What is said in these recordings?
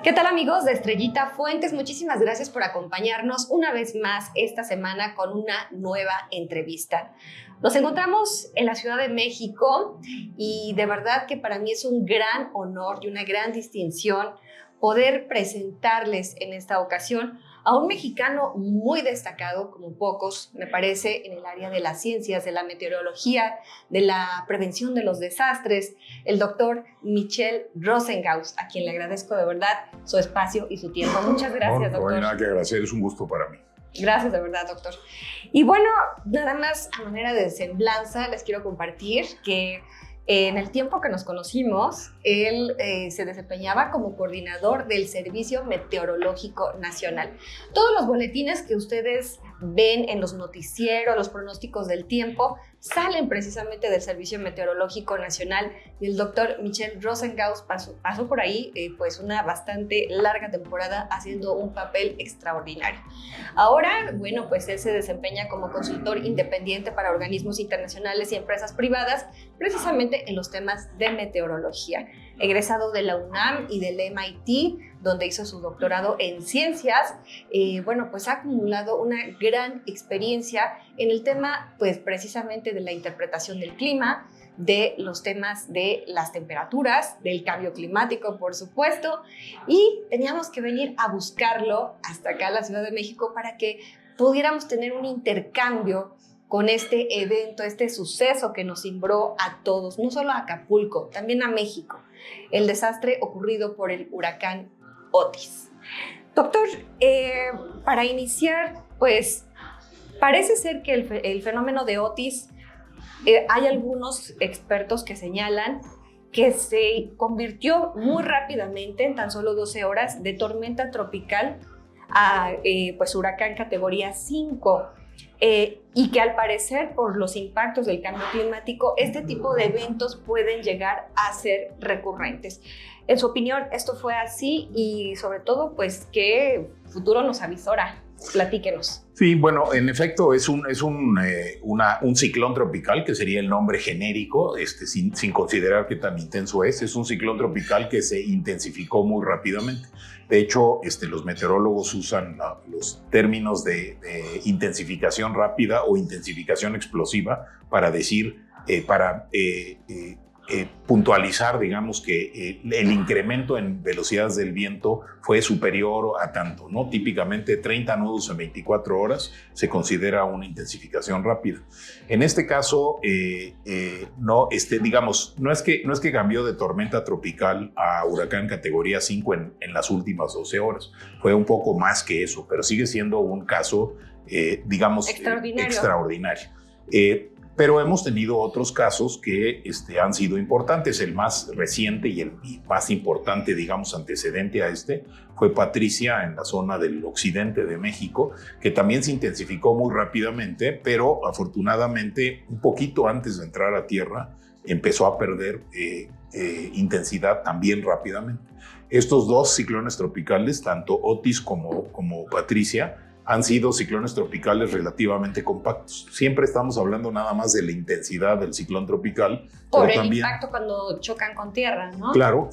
¿Qué tal, amigos de Estrellita Fuentes? Muchísimas gracias por acompañarnos una vez más esta semana con una nueva entrevista. Nos encontramos en la Ciudad de México y de verdad que para mí es un gran honor y una gran distinción poder presentarles en esta ocasión a un mexicano muy destacado, como pocos, me parece, en el área de las ciencias, de la meteorología, de la prevención de los desastres, el doctor Michel Rosengaus, a quien le agradezco de verdad su espacio y su tiempo. Muchas gracias, doctor. No hay nada que agradecer, es un gusto para mí. Gracias de verdad, doctor. Y bueno, nada más a manera de semblanza, les quiero compartir que en el tiempo que nos conocimos, él se desempeñaba como coordinador del Servicio Meteorológico Nacional. Todos los boletines que ustedes ven en los noticieros, los pronósticos del tiempo, salen precisamente del Servicio Meteorológico Nacional, y el doctor Michel Rosengaus pasó por ahí pues una bastante larga temporada haciendo un papel extraordinario. Ahora, bueno, pues él se desempeña como consultor independiente para organismos internacionales y empresas privadas, precisamente en los temas de meteorología. Egresado de la UNAM y del MIT, donde hizo su doctorado en ciencias, bueno, pues ha acumulado una gran experiencia en el tema, pues precisamente de la interpretación del clima, de los temas de las temperaturas, del cambio climático, por supuesto, y teníamos que venir a buscarlo hasta acá a la Ciudad de México para que pudiéramos tener un intercambio con este evento, este suceso que nos cimbró a todos, no solo a Acapulco, también a México, el desastre ocurrido por el huracán Otis. Doctor, para iniciar, pues parece ser que el fenómeno de Otis, hay algunos expertos que señalan que se convirtió muy rápidamente, en tan solo 12 horas, de tormenta tropical a pues huracán categoría 5. Y que al parecer, por los impactos del cambio climático, este tipo de eventos pueden llegar a ser recurrentes. En su opinión, ¿esto fue así? Y sobre todo, pues, ¿qué futuro nos avisora? Platíquenos. Sí, bueno, en efecto es un ciclón tropical, que sería el nombre genérico, sin considerar qué tan intenso es. Es un ciclón tropical que se intensificó muy rápidamente. De hecho, los meteorólogos usan los términos de intensificación rápida o intensificación explosiva para decir, puntualizar, digamos, que el incremento en velocidades del viento fue superior a tanto, ¿no? Típicamente 30 nudos en 24 horas se considera una intensificación rápida. En este caso, no es que cambió de tormenta tropical a huracán categoría 5 en las últimas 12 horas. Fue un poco más que eso, pero sigue siendo un caso, extraordinario. Pero hemos tenido otros casos que han sido importantes. El más reciente y el más importante, digamos, antecedente a fue Patricia en la zona del occidente de México, que también se intensificó muy rápidamente, pero afortunadamente un poquito antes de entrar a tierra empezó a perder intensidad también rápidamente. Estos dos ciclones tropicales, tanto Otis como Patricia, han sido ciclones tropicales relativamente compactos. Siempre estamos hablando nada más de la intensidad del ciclón tropical. Por el impacto cuando chocan con tierra, ¿no? Claro,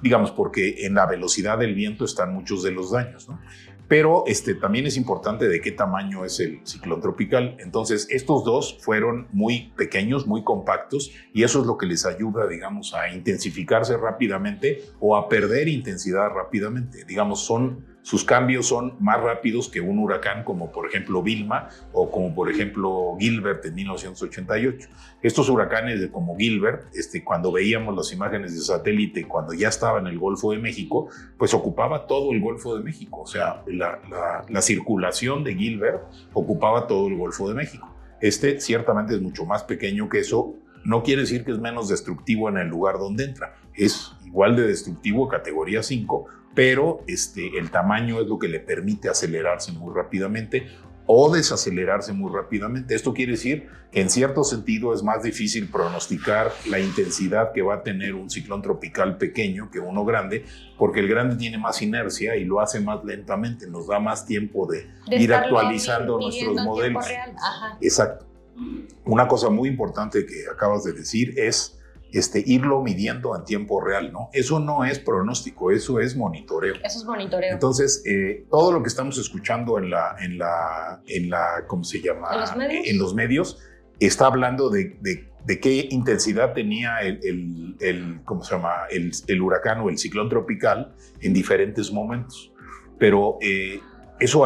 digamos, porque en la velocidad del viento están muchos de los daños, ¿no? Pero también es importante de qué tamaño es el ciclón tropical. Entonces, estos dos fueron muy pequeños, muy compactos, y eso es lo que les ayuda, digamos, a intensificarse rápidamente o a perder intensidad rápidamente. Digamos, sus cambios son más rápidos que un huracán como por ejemplo Vilma o como por ejemplo Gilbert en 1988. Estos huracanes como Gilbert, cuando veíamos las imágenes de satélite, cuando ya estaba en el Golfo de México, pues ocupaba todo el Golfo de México. O sea, la circulación de Gilbert ocupaba todo el Golfo de México. Ciertamente es mucho más pequeño que eso. No quiere decir que es menos destructivo en el lugar donde entra. Es igual de destructivo, categoría 5, pero el tamaño es lo que le permite acelerarse muy rápidamente o desacelerarse muy rápidamente. Esto quiere decir que en cierto sentido es más difícil pronosticar la intensidad que va a tener un ciclón tropical pequeño que uno grande, porque el grande tiene más inercia y lo hace más lentamente, nos da más tiempo de ir actualizando nuestros modelos. Real. Ajá. Exacto. Una cosa muy importante que acabas de decir es irlo midiendo en tiempo real, ¿no? Eso no es pronóstico, eso es monitoreo. Eso es monitoreo. Entonces, todo lo que estamos escuchando en la ¿cómo se llama? ¿En los medios? En los medios, está hablando de qué intensidad tenía ¿cómo se llama? El huracán o el ciclón tropical en diferentes momentos. Pero eso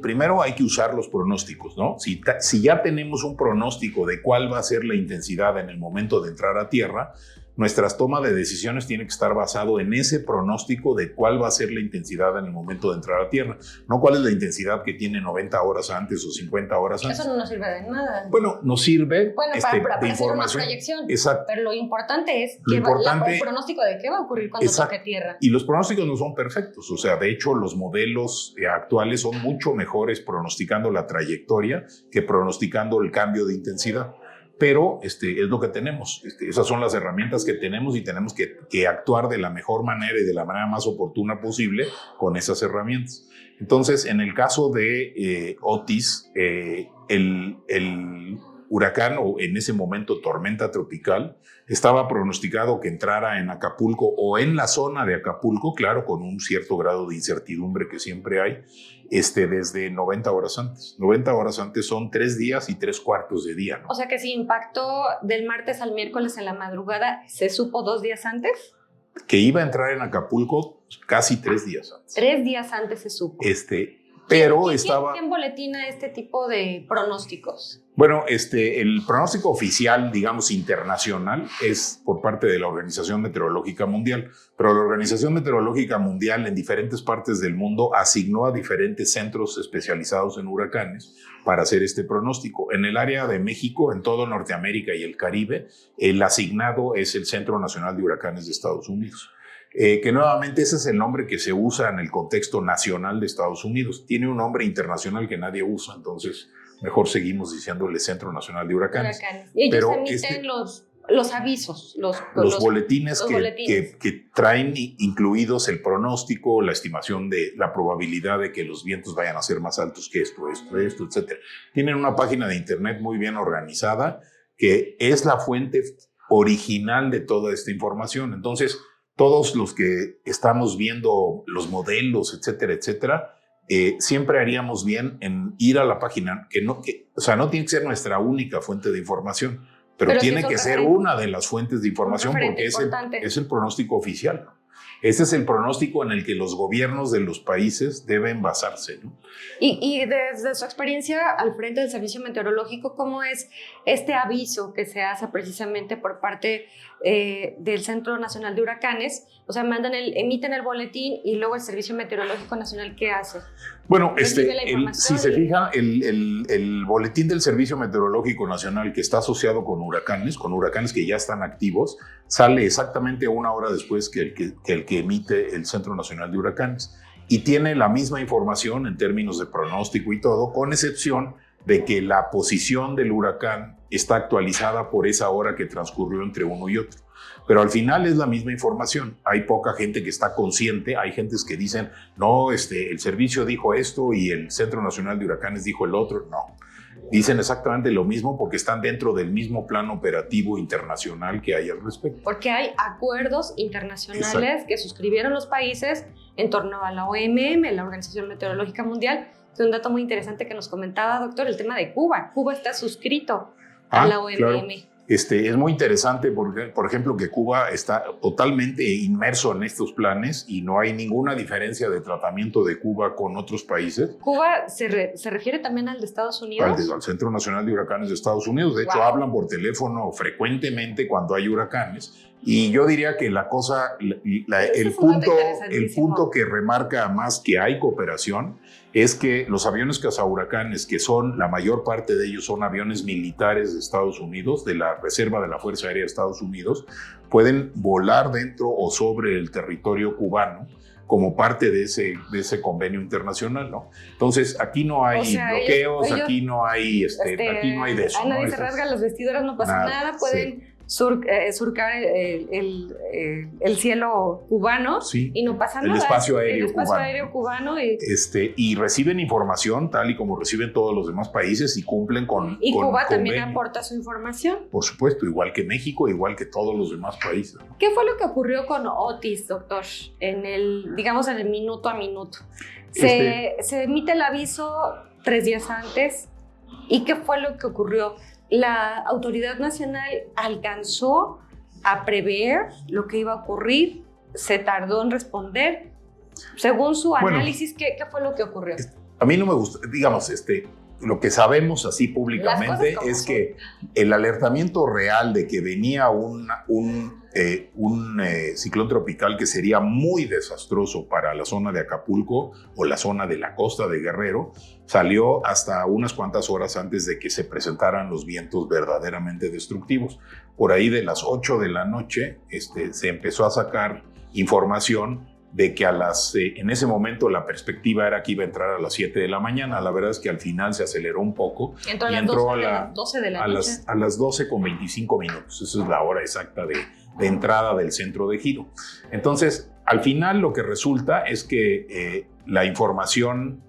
primero hay que usar los pronósticos, ¿no? Si ya tenemos un pronóstico de cuál va a ser la intensidad en el momento de entrar a tierra, nuestras tomas de decisiones tienen que estar basado en ese pronóstico de cuál va a ser la intensidad en el momento de entrar a tierra, no cuál es la intensidad que tiene 90 horas antes o 50 horas antes. Eso no nos sirve de nada. Bueno, nos sirve para de hacer información. una proyección. Exacto. Pero lo importante es el pronóstico de qué va a ocurrir cuando toque tierra. Y los pronósticos no son perfectos. O sea, de hecho, los modelos actuales son mucho mejores pronosticando la trayectoria que pronosticando el cambio de intensidad. Pero es lo que tenemos. Esas son las herramientas que tenemos y tenemos que actuar de la mejor manera y de la manera más oportuna posible con esas herramientas. Entonces, en el caso de Otis, el huracán, o en ese momento tormenta tropical, estaba pronosticado que entrara en Acapulco o en la zona de Acapulco, claro, con un cierto grado de incertidumbre que siempre hay, desde 90 horas antes. 90 horas antes son 3 días y 3/4 de día, ¿no? O sea que si impactó del martes al miércoles en la madrugada, ¿se supo 2 días antes? Que iba a entrar en Acapulco casi 3 días antes. 3 días antes se supo. Pero ¿Quién boletina este tipo de pronósticos? Bueno, el pronóstico oficial, digamos, internacional, es por parte de la Organización Meteorológica Mundial. Pero la Organización Meteorológica Mundial en diferentes partes del mundo asignó a diferentes centros especializados en huracanes para hacer este pronóstico. En el área de México, en todo Norteamérica y el Caribe, el asignado es el Centro Nacional de Huracanes de Estados Unidos. Que nuevamente ese es el nombre que se usa en el contexto nacional de Estados Unidos. Tiene un nombre internacional que nadie usa, entonces mejor seguimos diciéndole Centro Nacional de Huracanes. Y ellos emiten los avisos, los boletines que traen incluidos el pronóstico, la estimación de la probabilidad de que los vientos vayan a ser más altos que esto, etc. Tienen una página de internet muy bien organizada que es la fuente original de toda esta información. Entonces, todos los que estamos viendo los modelos, etcétera, siempre haríamos bien en ir a la página, o sea, no tiene que ser nuestra única fuente de información, pero tiene que ser una de las fuentes de información porque es el pronóstico oficial, ¿no? Ese es el pronóstico en el que los gobiernos de los países deben basarse, ¿no? Y desde su experiencia al frente del Servicio Meteorológico, ¿cómo es este aviso que se hace precisamente por parte del Centro Nacional de Huracanes? O sea, emiten el boletín y luego el Servicio Meteorológico Nacional, ¿qué hace? Bueno, si se fija, el boletín del Servicio Meteorológico Nacional que está asociado con huracanes que ya están activos, sale exactamente 1 hora después que el que emite el Centro Nacional de Huracanes. Y tiene la misma información en términos de pronóstico y todo, con excepción de que la posición del huracán está actualizada por esa hora que transcurrió entre uno y otro. Pero al final es la misma información. Hay poca gente que está consciente, hay gentes que dicen, no, el servicio dijo esto y el Centro Nacional de Huracanes dijo el otro. No, dicen exactamente lo mismo porque están dentro del mismo plano operativo internacional que hay al respecto. Porque hay acuerdos internacionales que suscribieron los países en torno a la OMM, la Organización Meteorológica Mundial. Es un dato muy interesante que nos comentaba, doctor, el tema de Cuba. Cuba está suscrito a la OMM. Claro. Es muy interesante, porque, por ejemplo, que Cuba está totalmente inmerso en estos planes y no hay ninguna diferencia de tratamiento de Cuba con otros países. ¿Cuba se refiere también al de Estados Unidos? Al Centro Nacional de Huracanes de Estados Unidos. De hecho, hablan por teléfono frecuentemente cuando hay huracanes. Y yo diría que la cosa, el punto que remarca más que hay cooperación es que los aviones cazahuracanes, que son, la mayor parte de ellos son aviones militares de Estados Unidos, de la Reserva de la Fuerza Aérea de Estados Unidos, pueden volar dentro o sobre el territorio cubano como parte de ese convenio internacional, ¿no? Entonces, aquí no hay bloqueos, aquí no hay de eso. A nadie se rasga las vestiduras, no pasa nada, pueden surcar el cielo cubano, sí, y no pasa nada. El espacio aéreo cubano. Y reciben información tal y como reciben todos los demás países y cumplen con. Y con Cuba también convenio. aporta su información. Por supuesto, igual que México, igual que todos los demás países. ¿Qué fue lo que ocurrió con Otis, doctor? En el minuto a minuto. Se emite el aviso 3 días antes. ¿Y qué fue lo que ocurrió? La autoridad nacional alcanzó a prever lo que iba a ocurrir, se tardó en responder. Según su análisis, ¿qué fue lo que ocurrió? A mí no me gusta, digamos, lo que sabemos así públicamente es que el alertamiento real de que venía un ciclón tropical que sería muy desastroso para la zona de Acapulco o la zona de la costa de Guerrero salió hasta unas cuantas horas antes de que se presentaran los vientos verdaderamente destructivos. Por ahí de las 8 de la noche se empezó a sacar información de que en ese momento la perspectiva era que iba a entrar a las 7 de la mañana. La verdad es que al final se aceleró un poco. Entró a las 12 de la noche. A las 12 con 25 minutos. Esa es la hora exacta de entrada del centro de giro. Entonces, al final lo que resulta es que la información,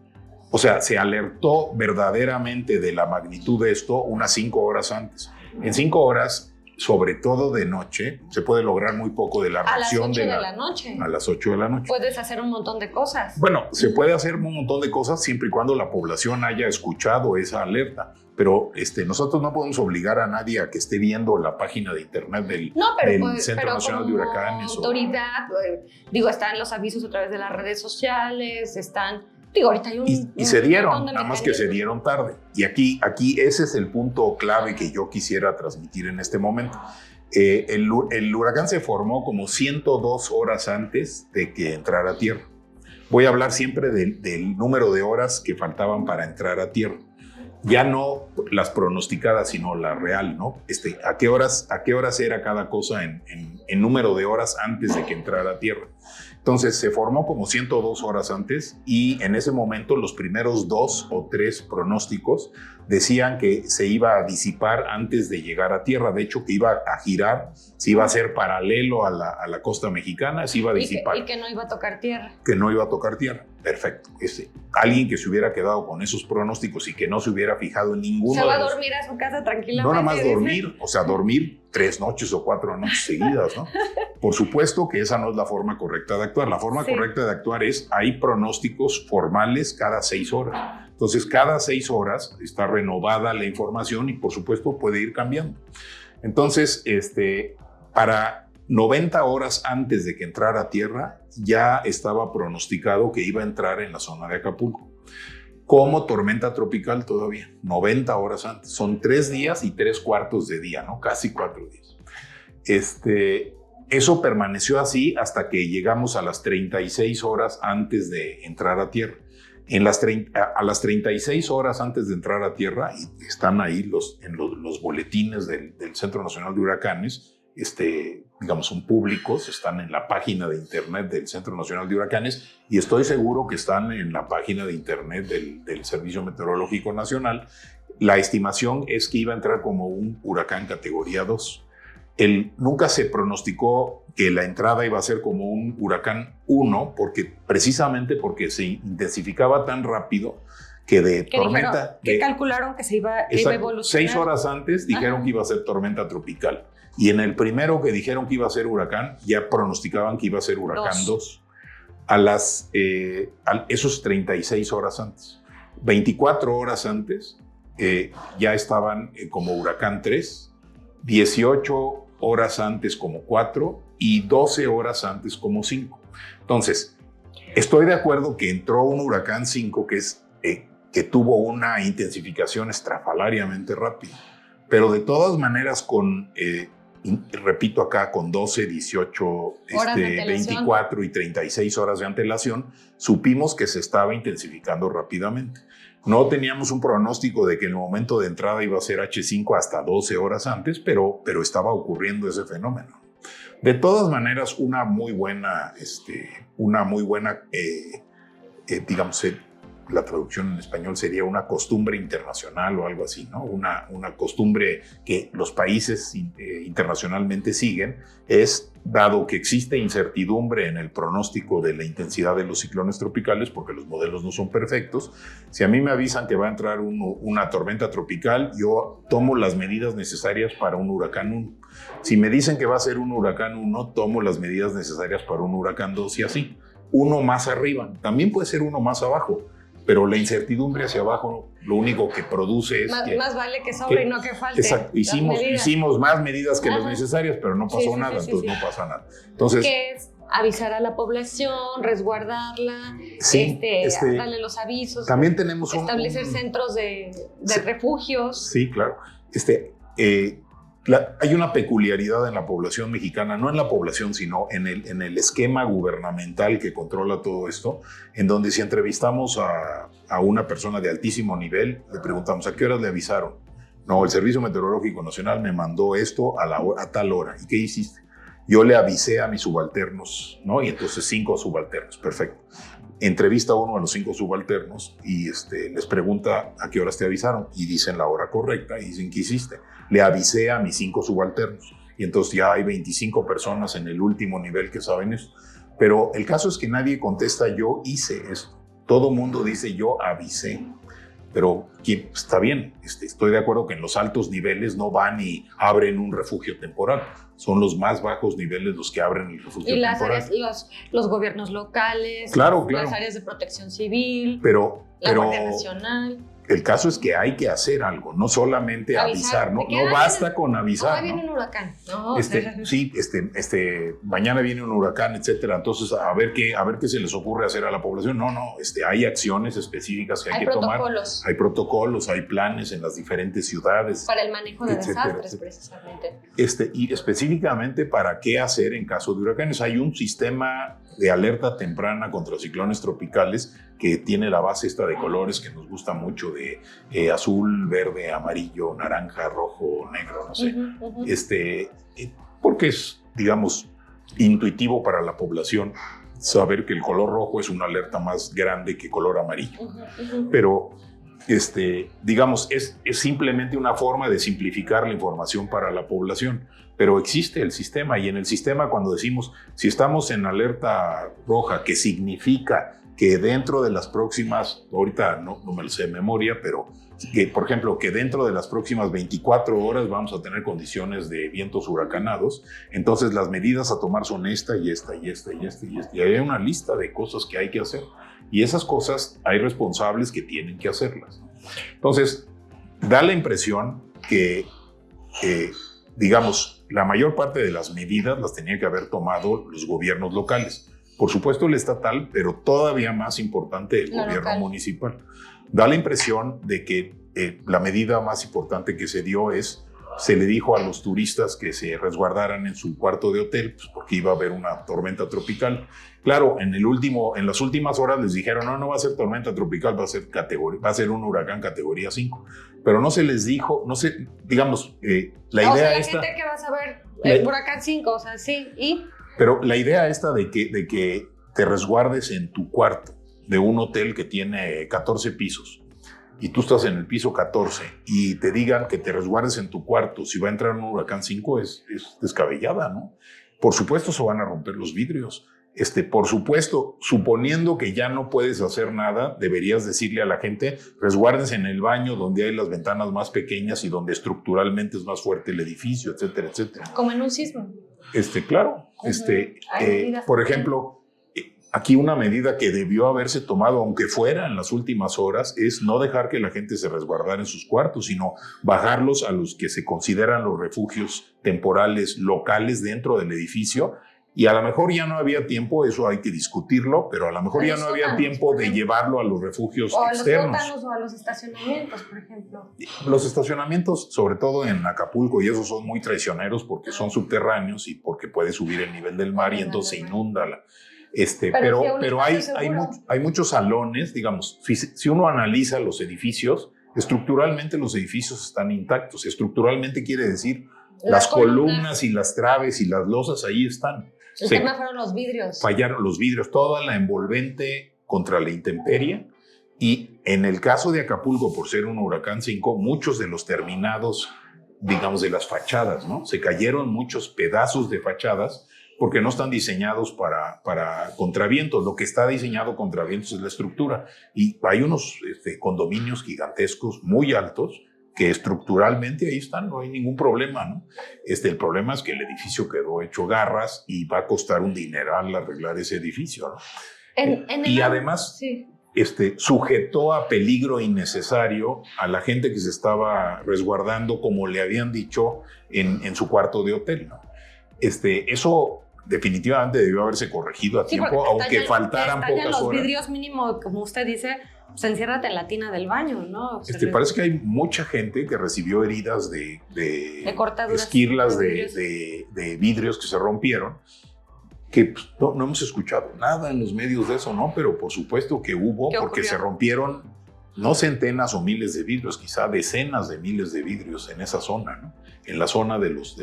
o sea, se alertó verdaderamente de la magnitud de esto unas 5 horas antes. En 5 horas, sobre todo de noche, se puede lograr muy poco de la reacción de la noche. A las 8 de la noche. Puedes hacer un montón de cosas. Bueno, se puede hacer un montón de cosas siempre y cuando la población haya escuchado esa alerta. Pero nosotros no podemos obligar a nadie a que esté viendo la página de internet del Centro Nacional de Huracanes. Autoridad, están los avisos a través de las redes sociales, ahorita hay y se dieron, nada más que se dieron tarde. Y aquí ese es el punto clave que yo quisiera transmitir en este momento. El huracán se formó como 102 horas antes de que entrara a tierra. Voy a hablar siempre del número de horas que faltaban para entrar a tierra. Ya no las pronosticadas, sino la real, ¿no? ¿A qué horas era cada cosa en número de horas antes de que entrara a tierra? Entonces se formó como 102 horas antes y en ese momento los primeros 2 o 3 pronósticos decían que se iba a disipar antes de llegar a tierra. De hecho, que iba a girar, se iba a hacer paralelo a la costa mexicana, se iba a disipar. Y que no iba a tocar tierra. Que no iba a tocar tierra. Perfecto. Alguien que se hubiera quedado con esos pronósticos y que no se hubiera fijado en ninguno. Se va a dormir a su casa tranquilamente. No nada más dormir, o sea, dormir 3 noches o 4 noches seguidas, ¿no? Por supuesto que esa no es la forma correcta de actuar. La forma correcta de actuar hay pronósticos formales cada 6 horas. Entonces, cada 6 horas está renovada la información y, por supuesto, puede ir cambiando. Entonces, para 90 horas antes de que entrara a tierra, ya estaba pronosticado que iba a entrar en la zona de Acapulco. Como tormenta tropical todavía, 90 horas antes. Son 3 días y 3/4 de día, ¿no? Casi 4 días. Eso permaneció así hasta que llegamos a las 36 horas antes de entrar a tierra. A las 36 horas antes de entrar a tierra, y están ahí los boletines del Centro Nacional de Huracanes, son públicos, están en la página de internet del Centro Nacional de Huracanes y estoy seguro que están en la página de internet del Servicio Meteorológico Nacional. La estimación es que iba a entrar como un huracán categoría 2. Nunca se pronosticó que la entrada iba a ser como un huracán 1, precisamente porque se intensificaba tan rápido que de tormenta... calcularon que iba a evolucionar. 6 horas antes dijeron que iba a ser tormenta tropical. Y en el primero que dijeron que iba a ser huracán, ya pronosticaban que iba a ser huracán 2. Esos 36 horas antes. 24 horas antes ya estaban como huracán 3, 18 horas antes como 4 y 12 horas antes como 5. Entonces, estoy de acuerdo que entró un huracán 5 que tuvo una intensificación estrafalariamente rápida, pero de todas maneras repito acá, con 12, 18, 24 y 36 horas de antelación, supimos que se estaba intensificando rápidamente. No teníamos un pronóstico de que el momento de entrada iba a ser H5 hasta 12 horas antes, pero estaba ocurriendo ese fenómeno. De todas maneras, una muy buena la traducción en español sería una costumbre internacional o algo así, ¿no? Una costumbre que los países internacionalmente siguen es, dado que existe incertidumbre en el pronóstico de la intensidad de los ciclones tropicales, porque los modelos no son perfectos, si a mí me avisan que va a entrar una tormenta tropical, yo tomo las medidas necesarias para un huracán 1. Si me dicen que va a ser un huracán 1, tomo las medidas necesarias para un huracán 2 y así. Uno más arriba, también puede ser uno más abajo, pero la incertidumbre hacia abajo lo único que produce es más vale que sobre y no que falte. Exacto, hicimos más medidas que las necesarias, pero no pasó nada, entonces no pasa nada. Entonces, ¿qué es? Avisar a la población, resguardarla, darle los avisos. También tenemos establecer centros de refugios. Sí, claro. Hay una peculiaridad en la población mexicana, no en la población, sino en el esquema gubernamental que controla todo esto, en donde si entrevistamos a una persona de altísimo nivel, le preguntamos, ¿a qué horas le avisaron? No, el Servicio Meteorológico Nacional me mandó esto a tal hora. ¿Y qué hiciste? Yo le avisé a mis subalternos, ¿no? Y entonces 5 subalternos, perfecto. Entrevista a uno a los 5 subalternos y les pregunta a qué horas te avisaron y dicen la hora correcta y dicen, ¿qué hiciste? Le avisé a mis 5 subalternos y entonces ya hay 25 personas en el último nivel que saben eso. Pero el caso es que nadie contesta, yo hice esto. Todo mundo dice, yo avisé. Pero está bien, estoy de acuerdo que en los altos niveles no van y abren un refugio temporal. Son los más bajos niveles los que abren el refugio temporal. Y las áreas, los gobiernos locales, claro. Las áreas de protección civil, la Guardia Nacional. El caso es que hay que hacer algo, no solamente avisar, no basta con avisar. Ahora viene un huracán. No, sí, mañana viene un huracán, etcétera. Entonces, a ver qué se les ocurre hacer a la población. No, hay acciones específicas que hay que tomar. Hay protocolos, hay planes en las diferentes ciudades. Para el manejo de desastres, precisamente. Y específicamente para qué hacer en caso de huracanes. Hay un sistema de alerta temprana contra ciclones tropicales que tiene la base esta de colores que nos gusta mucho, de azul, verde, amarillo, naranja, rojo, negro, no sé. Porque es, digamos, intuitivo para la población saber que el color rojo es una alerta más grande que color amarillo. Pero, digamos, es simplemente una forma de simplificar la información para la población. Pero existe el sistema y en el sistema cuando decimos, si estamos en alerta roja, que significa que dentro de las próximas, ahorita no me lo sé de memoria, pero que, por ejemplo, que dentro de las próximas 24 horas vamos a tener condiciones de vientos huracanados, entonces las medidas a tomar son esta y esta y esta y esta y esta. Y hay una lista de cosas que hay que hacer. Y esas cosas hay responsables que tienen que hacerlas. Entonces, da la impresión que, digamos, la mayor parte de las medidas las tenían que haber tomado los gobiernos locales. Por supuesto el estatal, pero todavía más importante el gobierno local. Municipal. Da la impresión de que la medida más importante que se dio se le dijo a los turistas que se resguardaran en su cuarto de hotel, pues porque iba a haber una tormenta tropical. Claro, en las últimas horas les dijeron, no va a ser tormenta tropical, va a ser un huracán categoría 5. Pero no se les dijo, digamos, la idea esta... gente que va a saber el huracán 5, o sea, sí, y... Pero la idea esta de que te resguardes en tu cuarto de un hotel que tiene 14 pisos y tú estás en el piso 14 y te digan que te resguardes en tu cuarto si va a entrar un huracán 5 es descabellada, ¿no? Por supuesto se van a romper los vidrios. Por supuesto, suponiendo que ya no puedes hacer nada, deberías decirle a la gente, resguárdense en el baño donde hay las ventanas más pequeñas y donde estructuralmente es más fuerte el edificio, etcétera, etcétera. Como en un sismo. Claro. Por ejemplo, aquí una medida que debió haberse tomado, aunque fuera en las últimas horas, es no dejar que la gente se resguardara en sus cuartos, sino bajarlos a los que se consideran los refugios temporales locales dentro del edificio. Y a lo mejor ya no había tiempo, eso hay que discutirlo, pero a lo mejor ya no había tiempo de llevarlo a los refugios externos. O a los sótanos o a los estacionamientos, por ejemplo. Los estacionamientos, sobre todo en Acapulco, y esos son muy traicioneros porque son subterráneos y porque puede subir el nivel del mar y entonces se inunda. Pero hay muchos salones, digamos, si uno analiza los edificios, estructuralmente los edificios están intactos. Estructuralmente quiere decir las columnas y las traves y las losas ahí están. El tema fueron los vidrios. Fallaron los vidrios, toda la envolvente contra la intemperie Y en el caso de Acapulco, por ser un huracán 5, muchos de los terminados, digamos, de las fachadas, ¿no? Se cayeron muchos pedazos de fachadas porque no están diseñados para contravientos. Lo que está diseñado contra vientos es la estructura. Y hay unos condominios gigantescos, muy altos, que estructuralmente ahí están, no hay ningún problema, ¿no? El problema es que el edificio quedó hecho garras y va a costar un dineral arreglar ese edificio, ¿no? Y además, sí, sujetó a peligro innecesario a la gente que se estaba resguardando, como le habían dicho, en su cuarto de hotel, ¿no? Eso definitivamente debió haberse corregido a tiempo, aunque faltaran pocas horas. Los vidrios mínimo, como usted dice, pues enciérrate en la tina del baño, ¿no? Parece que hay mucha gente que recibió heridas de esquirlas de vidrios que se rompieron, que pues, no hemos escuchado nada en los medios de eso, ¿no? Pero por supuesto que hubo, porque se rompieron no centenas o miles de vidrios, quizá decenas de miles de vidrios en esa zona, ¿no? En la zona de los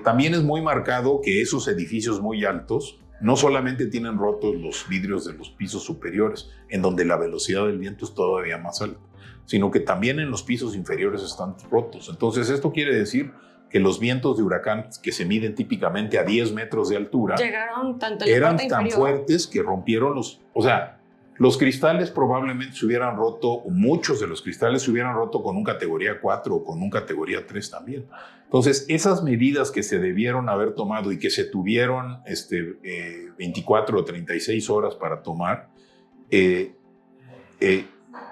también es muy marcado que esos edificios muy altos no solamente tienen rotos los vidrios de los pisos superiores, en donde la velocidad del viento es todavía más alta, sino que también en los pisos inferiores están rotos. Entonces, esto quiere decir que los vientos de huracán, que se miden típicamente a 10 metros de altura, eran tan fuertes que rompieron los cristales probablemente se hubieran roto, muchos de los cristales se hubieran roto con un categoría 4 o con un categoría 3 también. Entonces, esas medidas que se debieron haber tomado y que se tuvieron 24 o 36 horas para tomar,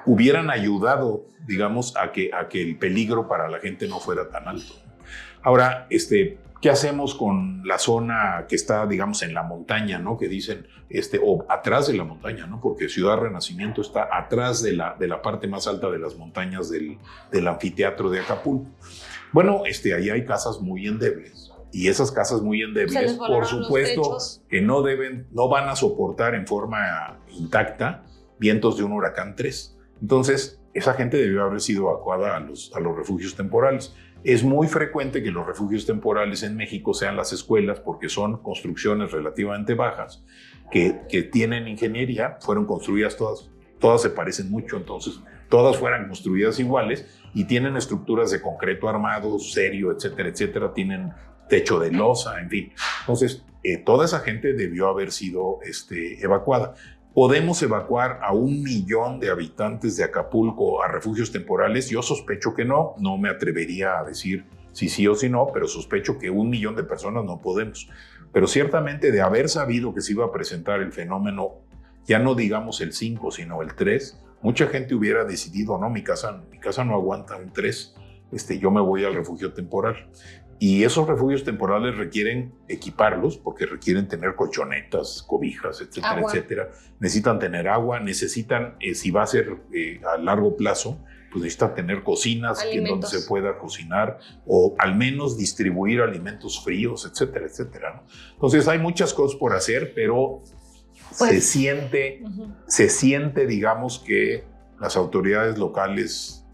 hubieran ayudado, digamos, a que el peligro para la gente no fuera tan alto. Ahora, ¿qué hacemos con la zona que está, digamos, en la montaña, ¿no? Que dicen, o atrás de la montaña, ¿no? Porque Ciudad Renacimiento está atrás de la parte más alta de las montañas del anfiteatro de Acapulco. Bueno, ahí hay casas muy endebles. Y esas casas muy endebles, por supuesto, que no van a soportar en forma intacta vientos de un huracán 3. Entonces, esa gente debió haber sido evacuada a los refugios temporales. Es muy frecuente que los refugios temporales en México sean las escuelas porque son construcciones relativamente bajas que tienen ingeniería, fueron construidas todas se parecen mucho, entonces todas fueran construidas iguales y tienen estructuras de concreto armado, serio, etcétera, etcétera, tienen techo de losa, en fin. Entonces, toda esa gente debió haber sido evacuada. ¿Podemos evacuar a 1 millón de habitantes de Acapulco a refugios temporales? Yo sospecho que no me atrevería a decir si sí o si no, pero sospecho que 1 millón de personas no podemos. Pero ciertamente de haber sabido que se iba a presentar el fenómeno, ya no digamos el 5, sino el 3, mucha gente hubiera decidido, no, mi casa no aguanta un 3, yo me voy al refugio temporal. Y esos refugios temporales requieren equiparlos porque requieren tener colchonetas, cobijas, etcétera, etcétera. Necesitan tener agua, necesitan, si va a ser a largo plazo, pues necesitan tener cocinas en donde se pueda cocinar o al menos distribuir alimentos fríos, etcétera, etcétera, ¿no? Entonces hay muchas cosas por hacer, pero se siente, digamos, que las autoridades locales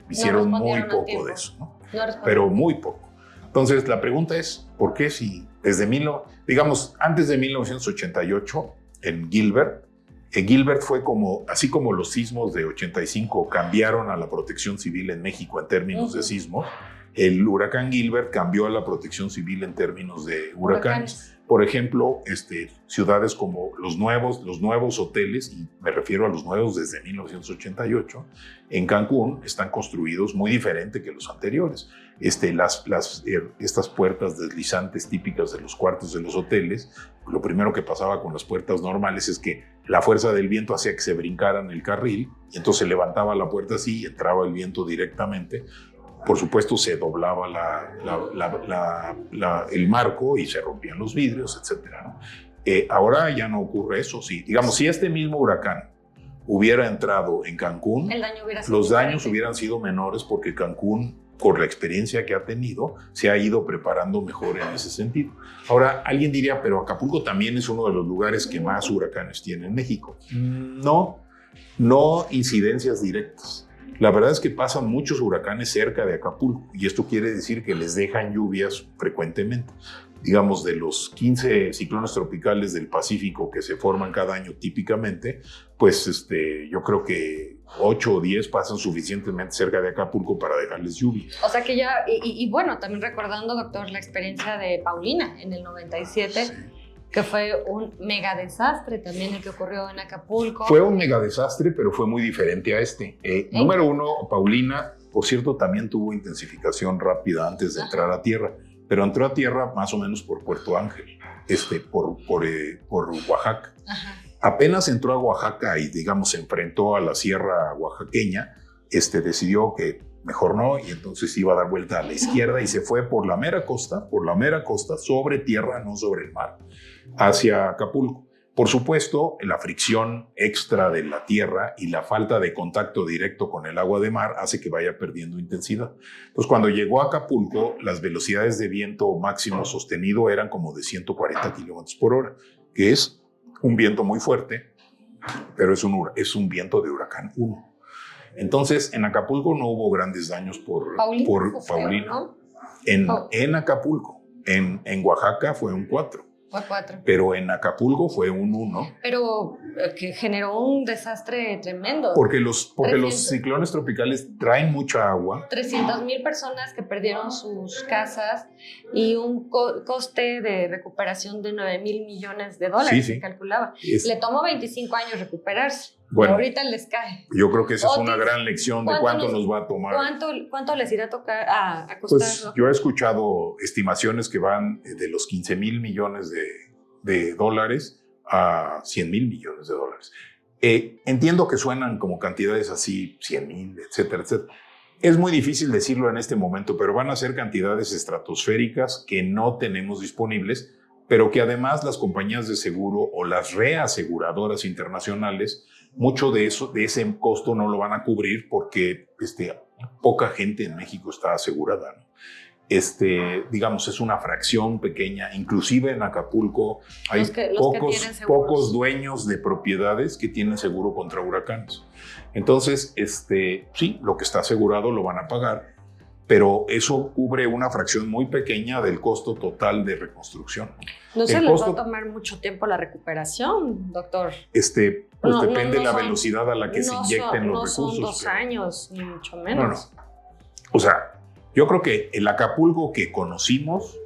hicieron muy poco de eso, ¿no? Pero muy poco. Entonces, la pregunta es, ¿por qué si antes de 1988, en Gilbert fue así como los sismos de 85 cambiaron a la protección civil en México en términos de sismos, el huracán Gilbert cambió a la protección civil en términos de huracanes. Por ejemplo, ciudades como los nuevos hoteles, y me refiero a los nuevos desde 1988, en Cancún están construidos muy diferente que los anteriores. Estas puertas deslizantes típicas de los cuartos de los hoteles, lo primero que pasaba con las puertas normales es que la fuerza del viento hacía que se brincaran el carril, y entonces se levantaba la puerta así y entraba el viento directamente. Por supuesto, se doblaba el marco y se rompían los vidrios, etcétera, ¿no? Ahora ya no ocurre eso. Si este mismo huracán hubiera entrado en Cancún, los daños hubieran sido menores porque Cancún, por la experiencia que ha tenido, se ha ido preparando mejor en ese sentido. Ahora, alguien diría, pero Acapulco también es uno de los lugares que más huracanes tiene en México. No incidencias directas. La verdad es que pasan muchos huracanes cerca de Acapulco y esto quiere decir que les dejan lluvias frecuentemente. digamos, de los 15 ciclones tropicales del Pacífico que se forman cada año típicamente, pues yo creo que 8 o 10 pasan suficientemente cerca de Acapulco para dejarles lluvia. O sea que ya, y bueno, también recordando, doctor, la experiencia de Paulina en el 97, sí, que fue un mega desastre también el que ocurrió en Acapulco. Fue un mega desastre, pero fue muy diferente a este. Número uno, Paulina, por cierto, también tuvo intensificación rápida antes de entrar a tierra, pero entró a tierra más o menos por Puerto Ángel, por Oaxaca. Ajá. Apenas entró a Oaxaca y, digamos, se enfrentó a la sierra oaxaqueña, decidió que mejor no, y entonces iba a dar vuelta a la izquierda y se fue por la mera costa, sobre tierra, no sobre el mar, hacia Acapulco. Por supuesto, la fricción extra de la tierra y la falta de contacto directo con el agua de mar hace que vaya perdiendo intensidad. Entonces, cuando llegó a Acapulco, las velocidades de viento máximo sostenido eran como de 140 kilómetros por hora, que es un viento muy fuerte, pero es un viento de huracán 1. Entonces, en Acapulco no hubo grandes daños por Paulina. ¿No? En Acapulco. En Oaxaca fue un 4. Fue 4. Pero en Acapulco fue un 1. Pero que generó un desastre tremendo. Porque los ciclones tropicales traen mucha agua. 300,000 personas que perdieron sus casas y un coste de recuperación de $9,000 millones se calculaba. Le tomó 25 años recuperarse. Bueno, ahorita les cae. Yo creo que esa es una gran lección de cuánto nos va a tomar. ¿Cuánto les irá a costar? Pues yo he escuchado estimaciones que van de los 15,000 millones de dólares a 100,000 millones de dólares. Entiendo que suenan como cantidades así, 100,000, etcétera, etcétera. Es muy difícil decirlo en este momento, pero van a ser cantidades estratosféricas que no tenemos disponibles, pero que además las compañías de seguro o las reaseguradoras internacionales, mucho de ese costo no lo van a cubrir porque poca gente en México está asegurada, ¿no? Digamos, es una fracción pequeña. Inclusive en Acapulco hay pocos dueños de propiedades que tienen seguro contra huracanes. Entonces, sí, lo que está asegurado lo van a pagar, pero eso cubre una fracción muy pequeña del costo total de reconstrucción. ¿No se les va a tomar mucho tiempo la recuperación, doctor? Pues depende de la velocidad a la que se inyecten los recursos. No son 2 años, ni mucho menos. No. O sea, yo creo que el Acapulco que conocimos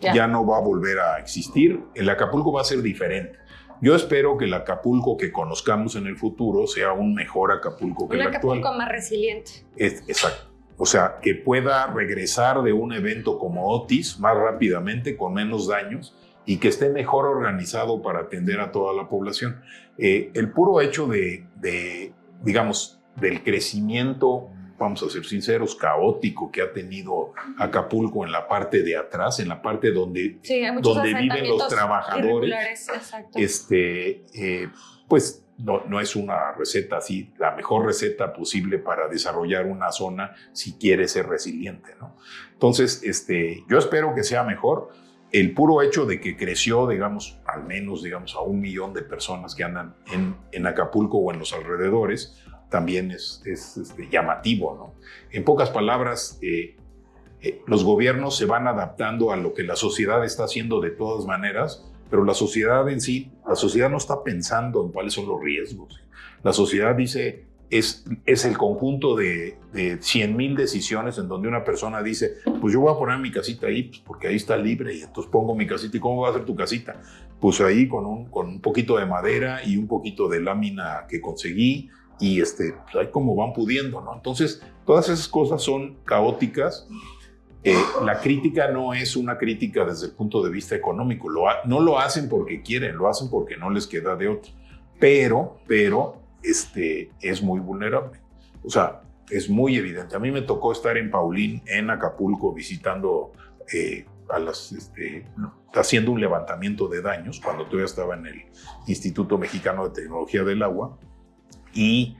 ya no va a volver a existir. El Acapulco va a ser diferente. Yo espero que el Acapulco que conozcamos en el futuro sea un mejor Acapulco que el actual. Un Acapulco más resiliente. Exacto. O sea, que pueda regresar de un evento como Otis más rápidamente, con menos daños, y que esté mejor organizado para atender a toda la población. El puro hecho digamos, del crecimiento, vamos a ser sinceros, caótico que ha tenido Acapulco en la parte de atrás, en la parte donde viven los trabajadores, pues no es una receta así, la mejor receta posible para desarrollar una zona si quiere ser resiliente, ¿no? Entonces, yo espero que sea mejor. El puro hecho de que creció, digamos, al menos, digamos, a 1 millón de personas que andan en Acapulco o en los alrededores, también es llamativo, ¿no? En pocas palabras, los gobiernos se van adaptando a lo que la sociedad está haciendo de todas maneras, pero la sociedad en sí, la sociedad no está pensando en cuáles son los riesgos. La sociedad dice, es el conjunto de 100,000 decisiones en donde una persona dice, pues yo voy a poner mi casita ahí, pues porque ahí está libre, y entonces pongo mi casita. ¿Y cómo va a ser tu casita? Pues ahí con un poquito de madera y un poquito de lámina que conseguí, y pues ahí como van pudiendo, ¿no? Entonces, todas esas cosas son caóticas. La crítica no es una crítica desde el punto de vista económico. No lo hacen porque quieren, lo hacen porque no les queda de otra. Pero es muy vulnerable. O sea, es muy evidente. A mí me tocó estar en Paulín, en Acapulco, visitando haciendo un levantamiento de daños cuando todavía estaba en el Instituto Mexicano de Tecnología del Agua, y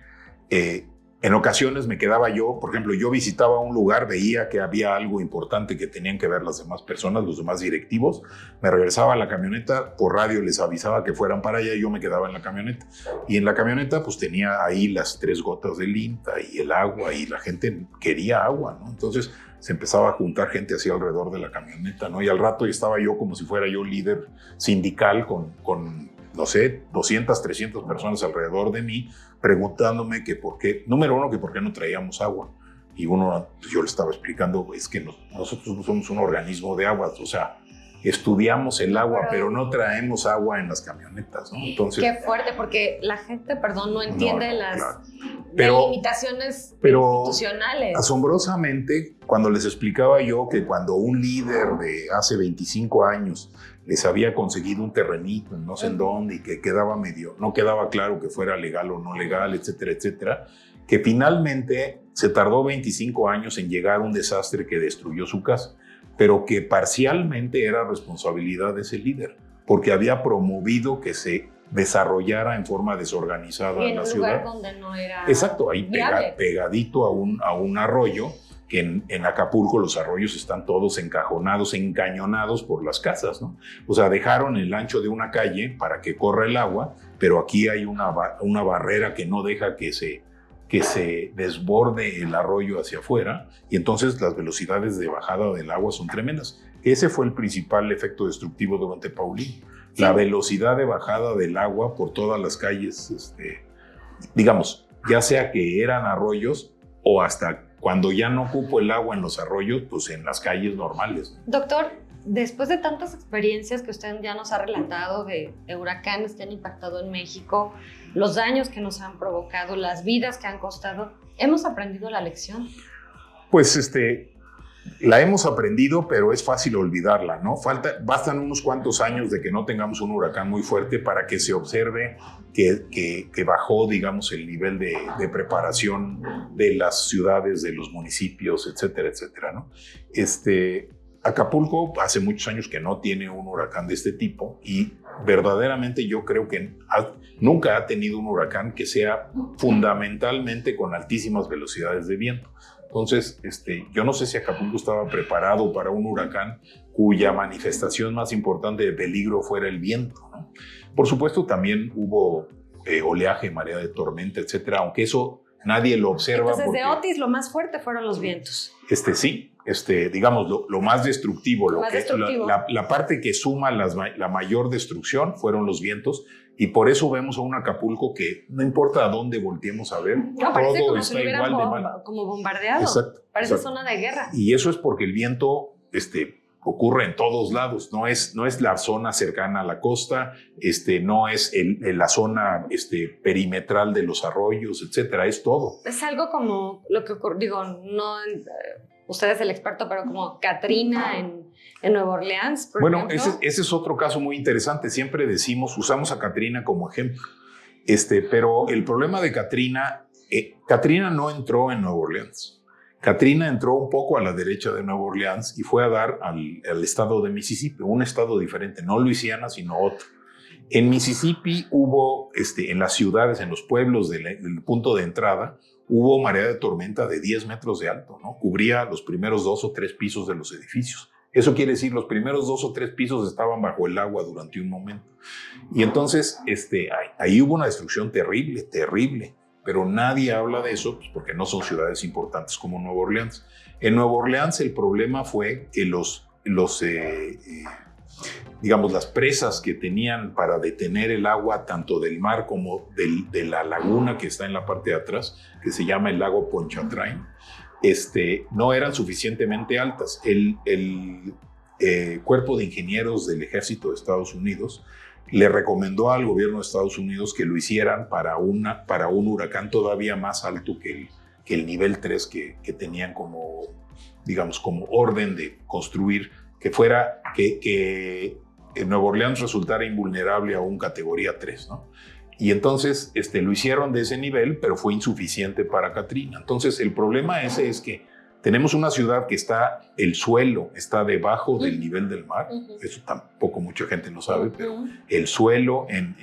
En ocasiones me quedaba yo, por ejemplo, yo visitaba un lugar, veía que había algo importante que tenían que ver las demás personas, los demás directivos, me regresaba a la camioneta, por radio les avisaba que fueran para allá y yo me quedaba en la camioneta. Y en la camioneta pues tenía ahí las 3 gotas de Linta y el agua y la gente quería agua, ¿no? Entonces se empezaba a juntar gente así alrededor de la camioneta, ¿no? Y al rato estaba yo como si fuera yo líder sindical con no sé, 200, 300 personas alrededor de mí preguntándome que por qué, número uno, que por qué no traíamos agua. Y uno, pues yo le estaba explicando, es que nosotros no somos un organismo de aguas, o sea, estudiamos el agua, pero no traemos agua en las camionetas, ¿no? Entonces, qué fuerte, porque la gente, perdón, no entiende claro. Las limitaciones institucionales. Asombrosamente, cuando les explicaba yo que cuando un líder de hace 25 años les había conseguido un terrenito en no sé en dónde y que no quedaba claro que fuera legal o no legal, etcétera, etcétera, que finalmente se tardó 25 años en llegar a un desastre que destruyó su casa, pero que parcialmente era responsabilidad de ese líder, porque había promovido que se desarrollara en forma desorganizada en la un ciudad. Lugar donde no era exacto, ahí viable. Pegadito a un arroyo, que en Acapulco los arroyos están todos encajonados, encañonados por las casas, ¿no? O sea, dejaron el ancho de una calle para que corra el agua, pero aquí hay una barrera que no deja que se desborde el arroyo hacia afuera, y entonces las velocidades de bajada del agua son tremendas. Ese fue el principal efecto destructivo durante Paulino. Sí. La velocidad de bajada del agua por todas las calles, digamos, ya sea que eran arroyos o hasta cuando ya no cupo el agua en los arroyos, pues en las calles normales. Doctor, después de tantas experiencias que usted ya nos ha relatado de huracanes que han impactado en México, los daños que nos han provocado, las vidas que han costado, ¿hemos aprendido la lección? Pues la hemos aprendido, pero es fácil olvidarla, ¿no? Bastan unos cuantos años de que no tengamos un huracán muy fuerte para que se observe que bajó, digamos, el nivel de preparación de las ciudades, de los municipios, etcétera, etcétera, ¿no? Acapulco hace muchos años que no tiene un huracán de este tipo y verdaderamente yo creo que nunca ha tenido un huracán que sea fundamentalmente con altísimas velocidades de viento. Entonces, yo no sé si Acapulco estaba preparado para un huracán cuya manifestación más importante de peligro fuera el viento, ¿no? Por supuesto, también hubo oleaje, marea de tormenta, etcétera, aunque eso nadie lo observa. Entonces, de Otis lo más fuerte fueron los vientos. Sí, digamos, lo más destructivo, la parte que suma la mayor destrucción fueron los vientos, y por eso vemos a un Acapulco que no importa a dónde volteemos a ver, no, parece todo como está si lo igual de mal. Como bombardeado. Exacto, parece exacto. Zona de guerra. Y eso es porque el viento ocurre en todos lados, no es la zona cercana a la costa, no es la zona perimetral de los arroyos, etcétera, es todo. Es algo como lo que ocurrió, digo, no, usted es el experto, pero como Katrina en Nueva Orleans, por ejemplo. Ese es otro caso muy interesante. Siempre usamos a Katrina como ejemplo, pero el problema de Katrina no entró en Nueva Orleans. Katrina entró un poco a la derecha de Nueva Orleans y fue a dar al estado de Mississippi, un estado diferente, no Luisiana, sino otro. En Mississippi hubo, en las ciudades, en los pueblos del punto de entrada, hubo marea de tormenta de 10 metros de alto, ¿no? Cubría los primeros 2 o 3 pisos de los edificios. Eso quiere decir, los primeros 2 o 3 pisos estaban bajo el agua durante un momento. Y entonces, ahí hubo una destrucción terrible, terrible. Pero nadie habla de eso, pues, porque no son ciudades importantes como Nueva Orleans. En Nueva Orleans el problema fue que digamos, las presas que tenían para detener el agua tanto del mar como de la laguna que está en la parte de atrás, que se llama el lago Pontchartrain, no eran suficientemente altas. El cuerpo de ingenieros del ejército de Estados Unidos le recomendó al gobierno de Estados Unidos que lo hicieran para un huracán todavía más alto que el nivel 3 que tenían como, digamos, como orden de construir, que Nueva Orleans resultara invulnerable a un categoría 3, ¿no? Y entonces lo hicieron de ese nivel, pero fue insuficiente para Katrina. Entonces el problema es que Tenemos una ciudad que el suelo está debajo del nivel del mar. Eso tampoco mucha gente lo sabe, pero el suelo en